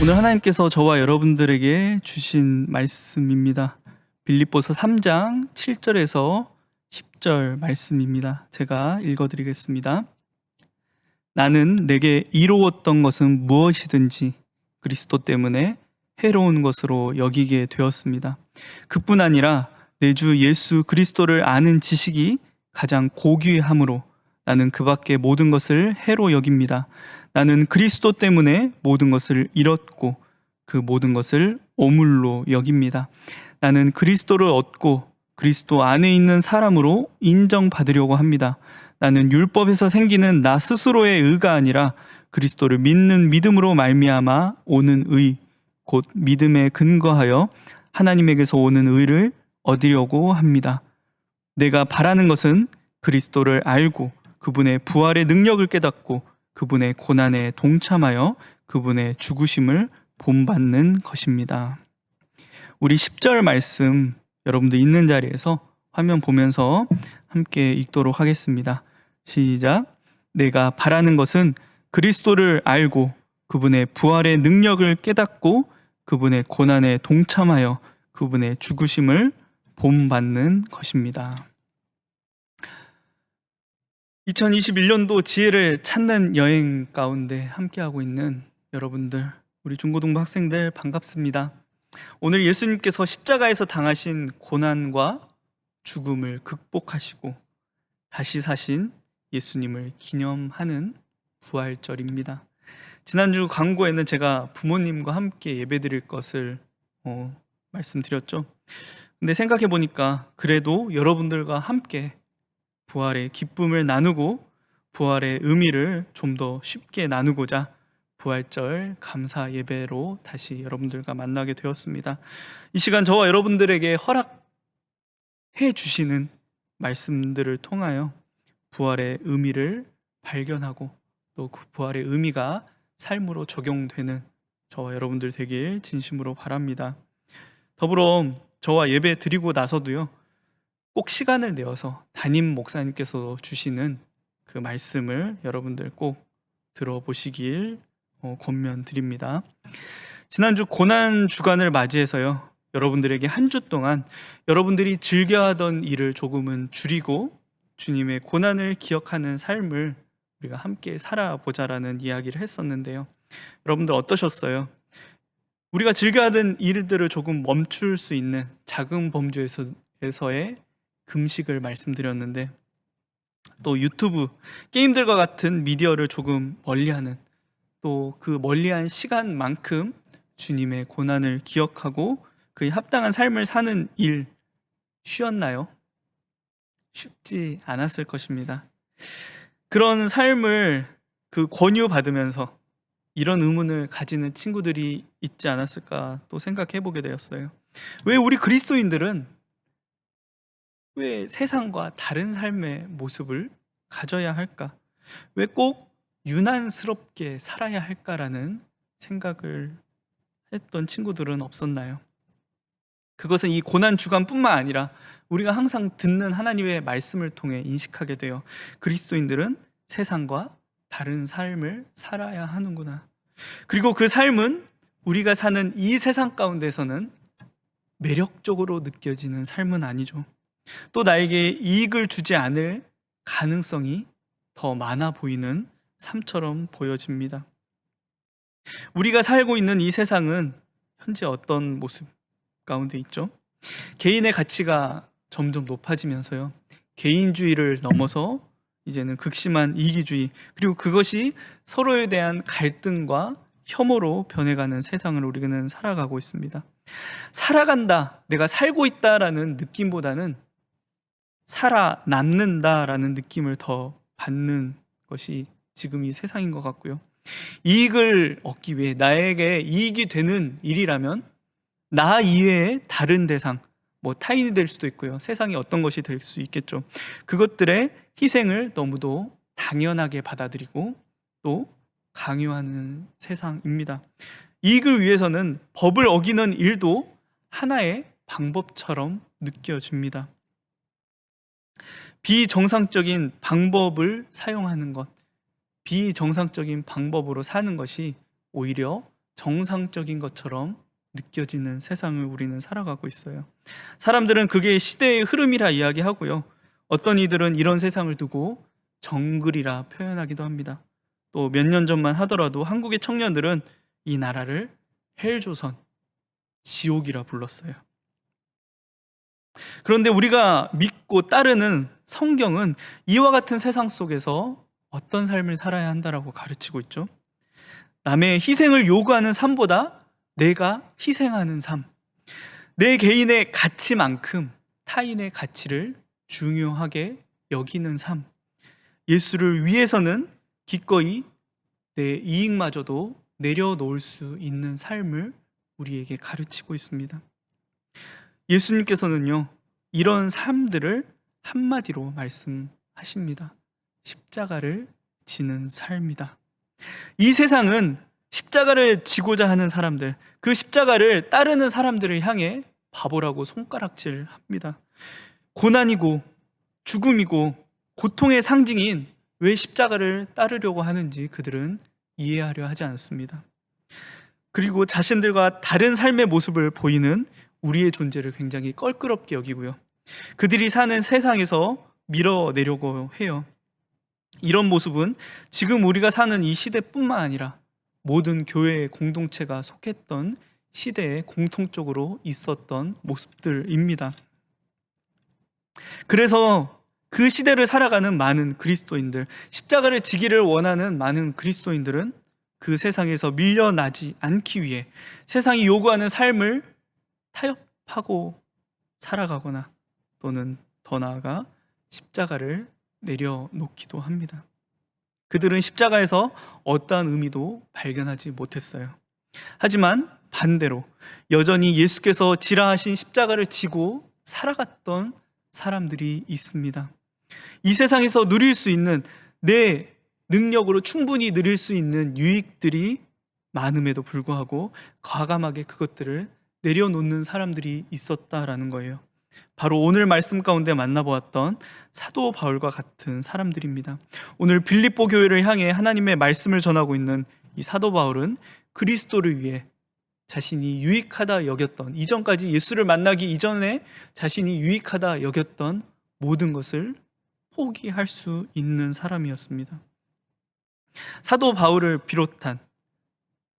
오늘 하나님께서 저와 여러분들에게 주신 말씀입니다. 빌립보서 3장 7절에서 10절 말씀입니다. 제가 읽어드리겠습니다. 나는 내게 이로웠던 것은 무엇이든지 그리스도 때문에 해로운 것으로 여기게 되었습니다. 그뿐 아니라 내 주 예수 그리스도를 아는 지식이 가장 고귀함으로 나는 그 밖의 모든 것을 해로 여깁니다. 나는 그리스도 때문에 모든 것을 잃었고 그 모든 것을 오물로 여깁니다. 나는 그리스도를 얻고 그리스도 안에 있는 사람으로 인정받으려고 합니다. 나는 율법에서 생기는 나 스스로의 의가 아니라 그리스도를 믿는 믿음으로 말미암아 오는 의, 곧 믿음에 근거하여 하나님에게서 오는 의를 얻으려고 합니다. 내가 바라는 것은 그리스도를 알고 그분의 부활의 능력을 깨닫고 그분의 고난에 동참하여 그분의 죽으심을 본받는 것입니다. 우리 10절 말씀 여러분들 있는 자리에서 화면 보면서 함께 읽도록 하겠습니다. 시작. 내가 바라는 것은 그리스도를 알고 그분의 부활의 능력을 깨닫고 그분의 고난에 동참하여 그분의 죽으심을 본받는 것입니다. 2021년도 지혜를 찾는 여행 가운데 함께하고 있는 여러분들, 우리 중고등부 학생들 반갑습니다. 오늘 예수님께서 십자가에서 당하신 고난과 죽음을 극복하시고 다시 사신 예수님을 기념하는 부활절입니다. 지난주 광고에는 제가 부모님과 함께 예배드릴 것을 말씀드렸죠. 근데 생각해 보니까 그래도 여러분들과 함께 부활의 기쁨을 나누고 부활의 의미를 좀 더 쉽게 나누고자 부활절 감사 예배로 다시 여러분들과 만나게 되었습니다. 이 시간 저와 여러분들에게 허락해 주시는 말씀들을 통하여 부활의 의미를 발견하고 또 그 부활의 의미가 삶으로 적용되는 저와 여러분들 되길 진심으로 바랍니다. 더불어 저와 예배 드리고 나서도요, 꼭 시간을 내어서 담임 목사님께서 주시는 그 말씀을 여러분들 꼭 들어보시길 권면드립니다. 지난주 고난 주간을 맞이해서요, 여러분들에게 한 주 동안 여러분들이 즐겨하던 일을 조금은 줄이고 주님의 고난을 기억하는 삶을 우리가 함께 살아보자라는 이야기를 했었는데요. 여러분들 어떠셨어요? 우리가 즐겨하던 일들을 조금 멈출 수 있는 작은 범주에서의 금식을 말씀드렸는데, 또 유튜브, 게임들과 같은 미디어를 조금 멀리하는, 또 그 멀리한 시간만큼 주님의 고난을 기억하고 그에 합당한 삶을 사는 일 쉬었나요? 쉽지 않았을 것입니다. 그런 삶을 권유받으면서 이런 의문을 가지는 친구들이 있지 않았을까 또 생각해 보게 되었어요. 왜 우리 그리스도인들은 왜 세상과 다른 삶의 모습을 가져야 할까? 왜 꼭 유난스럽게 살아야 할까라는 생각을 했던 친구들은 없었나요? 그것은 이 고난 주간뿐만 아니라 우리가 항상 듣는 하나님의 말씀을 통해 인식하게 돼요. 그리스도인들은 세상과 다른 삶을 살아야 하는구나. 그리고 그 삶은 우리가 사는 이 세상 가운데서는 매력적으로 느껴지는 삶은 아니죠. 또 나에게 이익을 주지 않을 가능성이 더 많아 보이는 삶처럼 보여집니다. 우리가 살고 있는 이 세상은 현재 어떤 모습 가운데 있죠? 개인의 가치가 점점 높아지면서요, 개인주의를 넘어서 이제는 극심한 이기주의, 그리고 그것이 서로에 대한 갈등과 혐오로 변해가는 세상을 우리는 살아가고 있습니다. 살아간다, 내가 살고 있다라는 느낌보다는 살아남는다라는 느낌을 더 받는 것이 지금 이 세상인 것 같고요. 이익을 얻기 위해 나에게 이익이 되는 일이라면 나 이외의 다른 대상, 타인이 될 수도 있고요, 세상이 어떤 것이 될 수 있겠죠. 그것들의 희생을 너무도 당연하게 받아들이고 또 강요하는 세상입니다. 이익을 위해서는 법을 어기는 일도 하나의 방법처럼 느껴집니다. 비정상적인 방법을 사용하는 것, 비정상적인 방법으로 사는 것이 오히려 정상적인 것처럼 느껴지는 세상을 우리는 살아가고 있어요. 사람들은 그게 시대의 흐름이라 이야기하고요. 어떤 이들은 이런 세상을 두고 정글이라 표현하기도 합니다. 또 몇 년 전만 하더라도 한국의 청년들은 이 나라를 헬조선, 지옥이라 불렀어요. 그런데 우리가 믿고 따르는 성경은 이와 같은 세상 속에서 어떤 삶을 살아야 한다라고 가르치고 있죠. 남의 희생을 요구하는 삶보다 내가 희생하는 삶, 내 개인의 가치만큼 타인의 가치를 중요하게 여기는 삶, 예수를 위해서는 기꺼이 내 이익마저도 내려놓을 수 있는 삶을 우리에게 가르치고 있습니다. 예수님께서는요, 이런 삶들을 한마디로 말씀하십니다. 십자가를 지는 삶이다. 이 세상은 십자가를 지고자 하는 사람들, 그 십자가를 따르는 사람들을 향해 바보라고 손가락질합니다. 고난이고 죽음이고 고통의 상징인 왜 십자가를 따르려고 하는지 그들은 이해하려 하지 않습니다. 그리고 자신들과 다른 삶의 모습을 보이는 우리의 존재를 굉장히 껄끄럽게 여기고요. 그들이 사는 세상에서 밀어내려고 해요. 이런 모습은 지금 우리가 사는 이 시대뿐만 아니라 모든 교회의 공동체가 속했던 시대에 공통적으로 있었던 모습들입니다. 그래서 그 시대를 살아가는 많은 그리스도인들, 십자가를 지기를 원하는 많은 그리스도인들은 그 세상에서 밀려나지 않기 위해 세상이 요구하는 삶을 타협하고 살아가거나 또는 더 나아가 십자가를 내려놓기도 합니다. 그들은 십자가에서 어떠한 의미도 발견하지 못했어요. 하지만 반대로 여전히 예수께서 지라하신 십자가를 지고 살아갔던 사람들이 있습니다. 이 세상에서 누릴 수 있는, 내 능력으로 충분히 누릴 수 있는 유익들이 많음에도 불구하고 과감하게 그것들을 내려놓는 사람들이 있었다라는 거예요. 바로 오늘 말씀 가운데 만나보았던 사도 바울과 같은 사람들입니다. 오늘 빌립보 교회를 향해 하나님의 말씀을 전하고 있는 이 사도 바울은 그리스도를 위해 자신이 유익하다 여겼던, 이전까지 예수를 만나기 이전에 자신이 유익하다 여겼던 모든 것을 포기할 수 있는 사람이었습니다. 사도 바울을 비롯한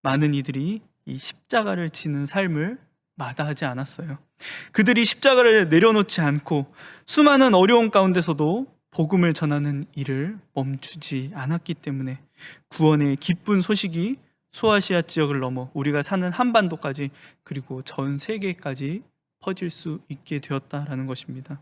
많은 이들이 이 십자가를 지는 삶을 마다하지 않았어요. 그들이 십자가를 내려놓지 않고 수많은 어려움 가운데서도 복음을 전하는 일을 멈추지 않았기 때문에 구원의 기쁜 소식이 소아시아 지역을 넘어 우리가 사는 한반도까지, 그리고 전 세계까지 퍼질 수 있게 되었다라는 것입니다.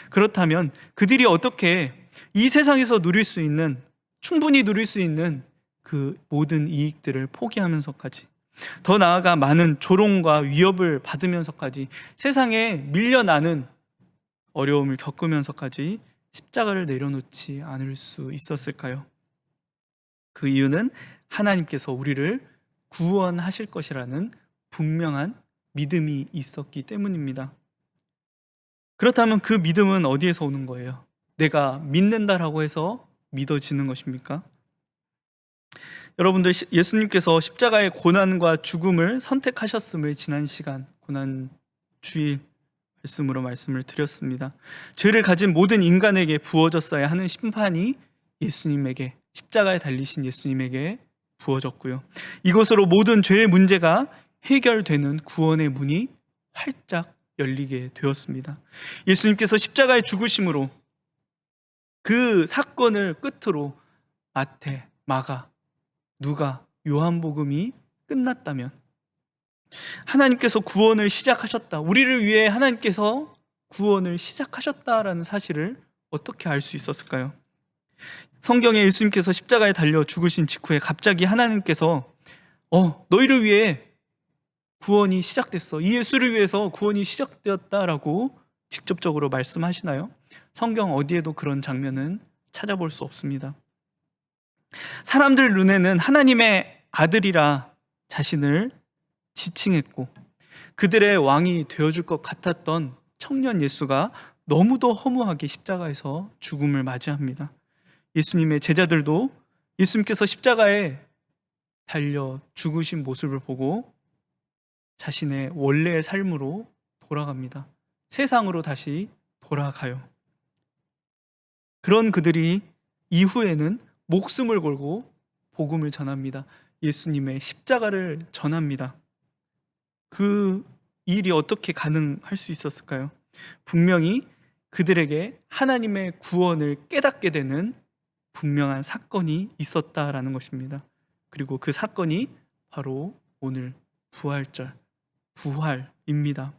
그렇다면 그들이 어떻게 이 세상에서 누릴 수 있는, 충분히 누릴 수 있는 그 모든 이익들을 포기하면서까지, 더 나아가 많은 조롱과 위협을 받으면서까지, 세상에 밀려나는 어려움을 겪으면서까지 십자가를 내려놓지 않을 수 있었을까요? 그 이유는 하나님께서 우리를 구원하실 것이라는 분명한 믿음이 있었기 때문입니다. 그렇다면 그 믿음은 어디에서 오는 거예요? 내가 믿는다라고 해서 믿어지는 것입니까? 여러분들, 예수님께서 십자가의 고난과 죽음을 선택하셨음을 지난 시간 고난 주일 말씀으로 말씀을 드렸습니다. 죄를 가진 모든 인간에게 부어졌어야 하는 심판이 예수님에게, 십자가에 달리신 예수님에게 부어졌고요. 이것으로 모든 죄의 문제가 해결되는 구원의 문이 활짝 열리게 되었습니다. 예수님께서 십자가의 죽으심으로 그 사건을 끝으로 마태, 마가, 누가, 요한복음이 끝났다면, 하나님께서 구원을 시작하셨다, 우리를 위해 하나님께서 구원을 시작하셨다라는 사실을 어떻게 알 수 있었을까요? 성경에 예수님께서 십자가에 달려 죽으신 직후에 갑자기 하나님께서 너희를 위해 구원이 시작됐어, 이 예수를 위해서 구원이 시작되었다라고 직접적으로 말씀하시나요? 성경 어디에도 그런 장면은 찾아볼 수 없습니다. 사람들 눈에는 하나님의 아들이라 자신을 지칭했고 그들의 왕이 되어줄 것 같았던 청년 예수가 너무도 허무하게 십자가에서 죽음을 맞이합니다. 예수님의 제자들도 예수님께서 십자가에 달려 죽으신 모습을 보고 자신의 원래의 삶으로 돌아갑니다. 세상으로 다시 돌아가요. 그런 그들이 이후에는 목숨을 걸고 복음을 전합니다. 예수님의 십자가를 전합니다. 그 일이 어떻게 가능할 수 있었을까요? 분명히 그들에게 하나님의 구원을 깨닫게 되는 분명한 사건이 있었다라는 것입니다. 그리고 그 사건이 바로 오늘 부활절, 부활입니다.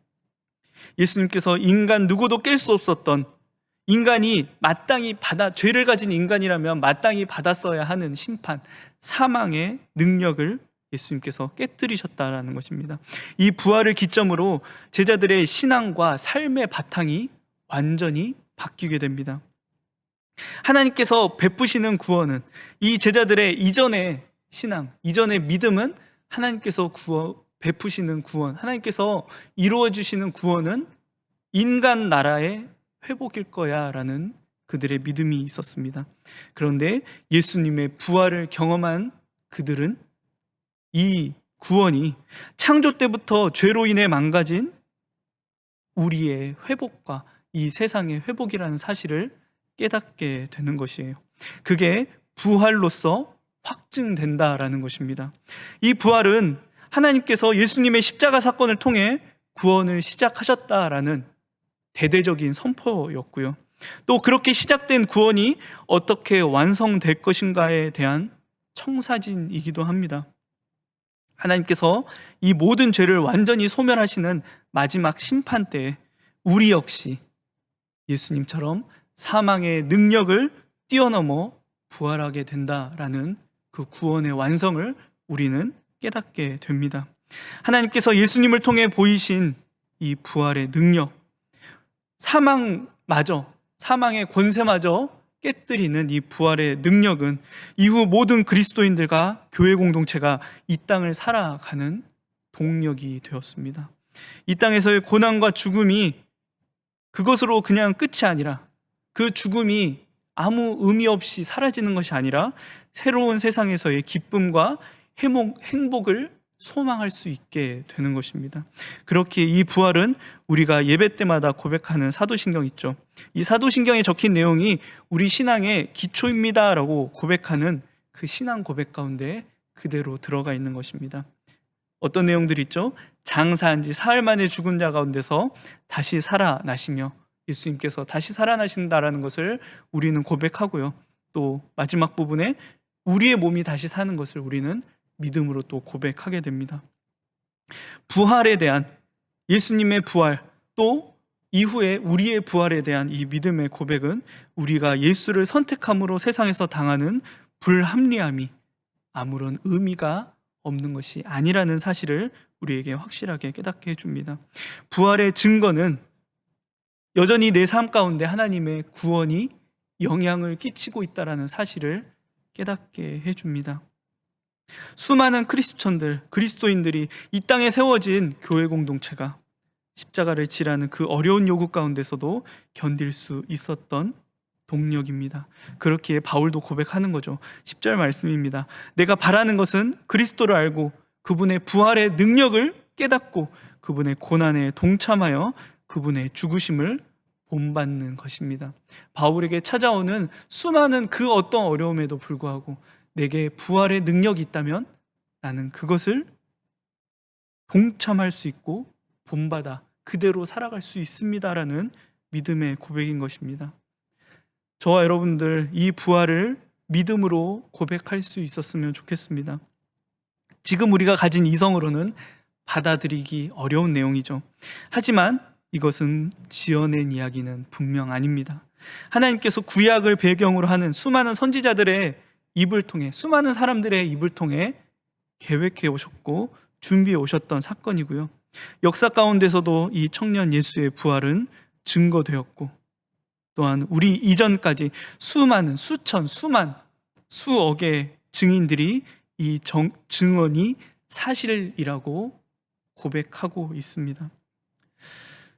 예수님께서 인간 누구도 깰 수 없었던, 인간이 마땅히 죄를 가진 인간이라면 마땅히 받았어야 하는 심판, 사망의 능력을 예수님께서 깨뜨리셨다라는 것입니다. 이 부활을 기점으로 제자들의 신앙과 삶의 바탕이 완전히 바뀌게 됩니다. 하나님께서 베푸시는 구원은, 이 제자들의 이전의 신앙, 이전의 믿음은 하나님께서 베푸시는 구원, 하나님께서 이루어 주시는 구원은 인간 나라의 회복일 거야 라는 그들의 믿음이 있었습니다. 그런데 예수님의 부활을 경험한 그들은 이 구원이 창조 때부터 죄로 인해 망가진 우리의 회복과 이 세상의 회복이라는 사실을 깨닫게 되는 것이에요. 그게 부활로서 확증된다라는 것입니다. 이 부활은 하나님께서 예수님의 십자가 사건을 통해 구원을 시작하셨다라는 대대적인 선포였고요. 또 그렇게 시작된 구원이 어떻게 완성될 것인가에 대한 청사진이기도 합니다. 하나님께서 이 모든 죄를 완전히 소멸하시는 마지막 심판 때에 우리 역시 예수님처럼 사망의 능력을 뛰어넘어 부활하게 된다라는 그 구원의 완성을 우리는 깨닫게 됩니다. 하나님께서 예수님을 통해 보이신 이 부활의 능력, 사망의 권세마저 깨뜨리는 이 부활의 능력은 이후 모든 그리스도인들과 교회 공동체가 이 땅을 살아가는 동력이 되었습니다. 이 땅에서의 고난과 죽음이 그것으로 그냥 끝이 아니라, 그 죽음이 아무 의미 없이 사라지는 것이 아니라 새로운 세상에서의 기쁨과 행복을 소망할 수 있게 되는 것입니다. 그렇게 이 부활은 우리가 예배 때마다 고백하는 사도신경 있죠. 이 사도신경에 적힌 내용이 우리 신앙의 기초입니다라고 고백하는 그 신앙 고백 가운데 그대로 들어가 있는 것입니다. 어떤 내용들이 있죠? 장사한 지 사흘 만에 죽은 자 가운데서 다시 살아나시며 예수님께서 다시 살아나신다라는 것을 우리는 고백하고요. 또 마지막 부분에 우리의 몸이 다시 사는 것을 우리는 믿음으로 또 고백하게 됩니다. 부활에 대한, 예수님의 부활, 또 이후에 우리의 부활에 대한 이 믿음의 고백은 우리가 예수를 선택함으로 세상에서 당하는 불합리함이 아무런 의미가 없는 것이 아니라는 사실을 우리에게 확실하게 깨닫게 해줍니다. 부활의 증거는 여전히 내 삶 가운데 하나님의 구원이 영향을 끼치고 있다는 사실을 깨닫게 해줍니다. 수많은 그리스도인들이 이 땅에 세워진 교회 공동체가 십자가를 지라는 그 어려운 요구 가운데서도 견딜 수 있었던 동력입니다. 그렇기에 바울도 고백하는 거죠. 10절 말씀입니다. 내가 바라는 것은 그리스도를 알고 그분의 부활의 능력을 깨닫고 그분의 고난에 동참하여 그분의 죽으심을 본받는 것입니다. 바울에게 찾아오는 수많은 그 어떤 어려움에도 불구하고 내게 부활의 능력이 있다면 나는 그것을 동참할 수 있고 본받아 그대로 살아갈 수 있습니다라는 믿음의 고백인 것입니다. 저와 여러분들 이 부활을 믿음으로 고백할 수 있었으면 좋겠습니다. 지금 우리가 가진 이성으로는 받아들이기 어려운 내용이죠. 하지만 이것은 지어낸 이야기는 분명 아닙니다. 하나님께서 구약을 배경으로 하는 수많은 선지자들의 입을 통해, 수많은 사람들의 입을 통해 계획해 오셨고 준비해 오셨던 사건이고요. 역사 가운데서도 이 청년 예수의 부활은 증거되었고, 또한 우리 이전까지 수많은 수억의 증인들이 이 증언이 사실이라고 고백하고 있습니다.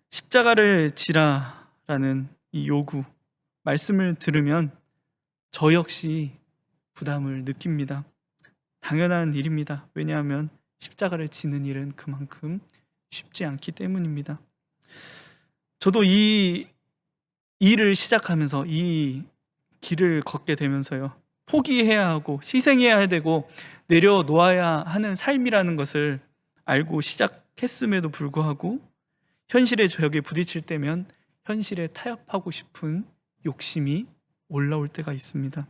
십자가를 지라라는 이 요구, 말씀을 들으면 저 역시 부담을 느낍니다. 당연한 일입니다. 왜냐하면 십자가를 지는 일은 그만큼 쉽지 않기 때문입니다. 저도 이 일을 시작하면서, 이 길을 걷게 되면서요, 포기해야 하고 희생해야 되고 내려놓아야 하는 삶이라는 것을 알고 시작했음에도 불구하고 현실의 벽에 부딪힐 때면 현실에 타협하고 싶은 욕심이 올라올 때가 있습니다.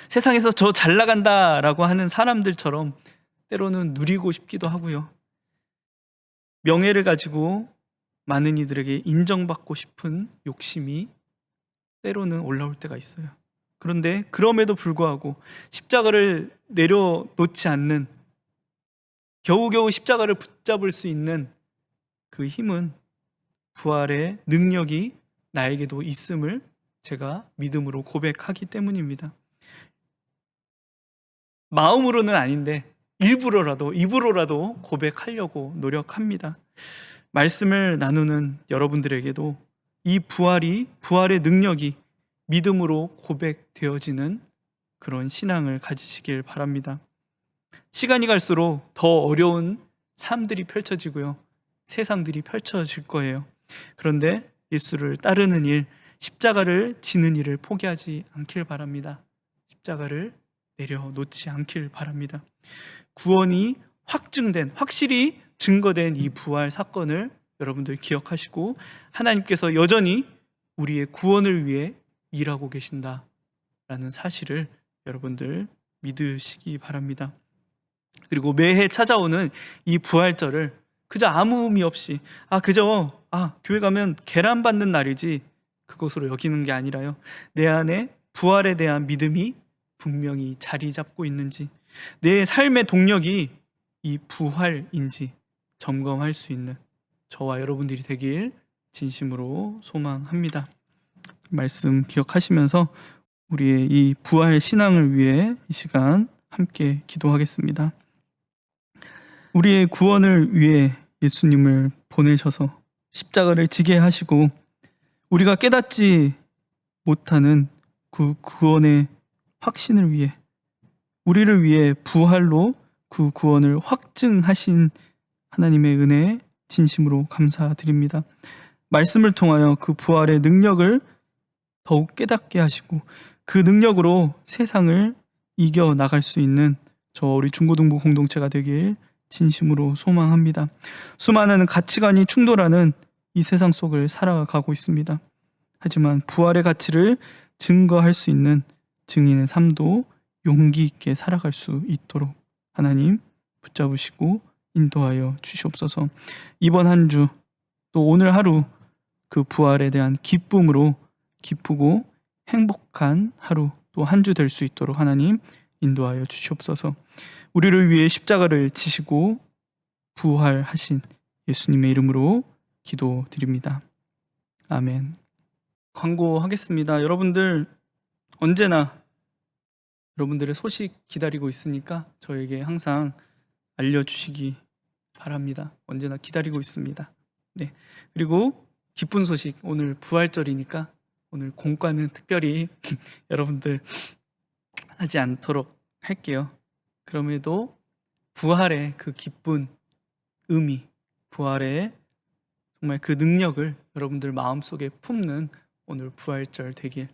세상에서 저 잘 나간다라고 하는 사람들처럼 때로는 누리고 싶기도 하고요, 명예를 가지고 많은 이들에게 인정받고 싶은 욕심이 때로는 올라올 때가 있어요. 그런데 그럼에도 불구하고 십자가를 내려놓지 않는, 겨우겨우 십자가를 붙잡을 수 있는 그 힘은 부활의 능력이 나에게도 있음을 제가 믿음으로 고백하기 때문입니다. 마음으로는 아닌데 일부러라도, 입으로라도 고백하려고 노력합니다. 말씀을 나누는 여러분들에게도 이 부활의 능력이 믿음으로 고백되어지는 그런 신앙을 가지시길 바랍니다. 시간이 갈수록 더 어려운 삶들이 펼쳐지고요, 세상들이 펼쳐질 거예요. 그런데 예수를 따르는 일, 십자가를 지는 일을 포기하지 않길 바랍니다. 십자가를 내려놓지 않길 바랍니다. 구원이 확증된, 확실히 증거된 이 부활 사건을 여러분들 기억하시고 하나님께서 여전히 우리의 구원을 위해 일하고 계신다라는 사실을 여러분들 믿으시기 바랍니다. 그리고 매해 찾아오는 이 부활절을 그저 아무 의미 없이 그저 교회 가면 계란 받는 날이지, 그것으로 여기는 게 아니라요, 내 안에 부활에 대한 믿음이 분명히 자리 잡고 있는지, 내 삶의 동력이 이 부활인지 점검할 수 있는 저와 여러분들이 되길 진심으로 소망합니다. 말씀 기억하시면서 우리의 이 부활 신앙을 위해 이 시간 함께 기도하겠습니다. 우리의 구원을 위해 예수님을 보내셔서 십자가를 지게 하시고 우리가 깨닫지 못하는 그 구원의 확신을 위해, 우리를 위해 부활로 그 구원을 확증하신 하나님의 은혜에 진심으로 감사드립니다. 말씀을 통하여 그 부활의 능력을 더욱 깨닫게 하시고 그 능력으로 세상을 이겨 나갈 수 있는 우리 중고등부 공동체가 되길 진심으로 소망합니다. 수많은 가치관이 충돌하는 이 세상 속을 살아가고 있습니다. 하지만 부활의 가치를 증거할 수 있는 증인의 삶도 용기 있게 살아갈 수 있도록 하나님 붙잡으시고 인도하여 주시옵소서. 이번 한 주, 또 오늘 하루, 그 부활에 대한 기쁨으로 기쁘고 행복한 하루, 또 한 주 될 수 있도록 하나님 인도하여 주시옵소서. 우리를 위해 십자가를 지시고 부활하신 예수님의 이름으로 기도드립니다. 아멘. 광고하겠습니다. 여러분들 언제나 여러분들의 소식 기다리고 있으니까 저에게 항상 알려주시기 바랍니다. 언제나 기다리고 있습니다. 네. 그리고 기쁜 소식, 오늘 부활절이니까 오늘 공과는 특별히 여러분들 하지 않도록 할게요. 그럼에도 부활의 그 기쁜 의미, 부활의 정말 그 능력을 여러분들 마음속에 품는 오늘 부활절 되길,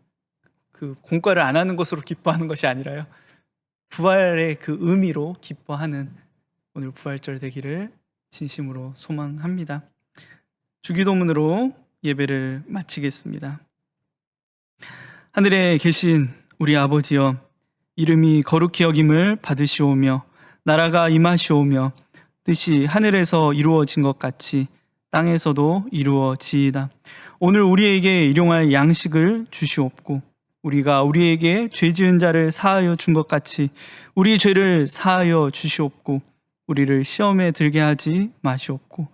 그 공과를 안 하는 것으로 기뻐하는 것이 아니라요, 부활의 그 의미로 기뻐하는 오늘 부활절 되기를 진심으로 소망합니다. 주기도문으로 예배를 마치겠습니다. 하늘에 계신 우리 아버지여, 이름이 거룩히 여김을 받으시오며 나라가 임하시오며 뜻이 하늘에서 이루어진 것 같이 땅에서도 이루어지이다. 오늘 우리에게 일용할 양식을 주시옵고 우리가 우리에게 죄 지은 자를 사하여 준 것 같이 우리 죄를 사하여 주시옵고 우리를 시험에 들게 하지 마시옵고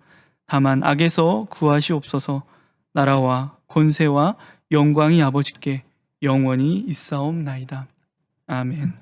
다만 악에서 구하시옵소서. 나라와 권세와 영광이 아버지께 영원히 있사옵나이다. 아멘.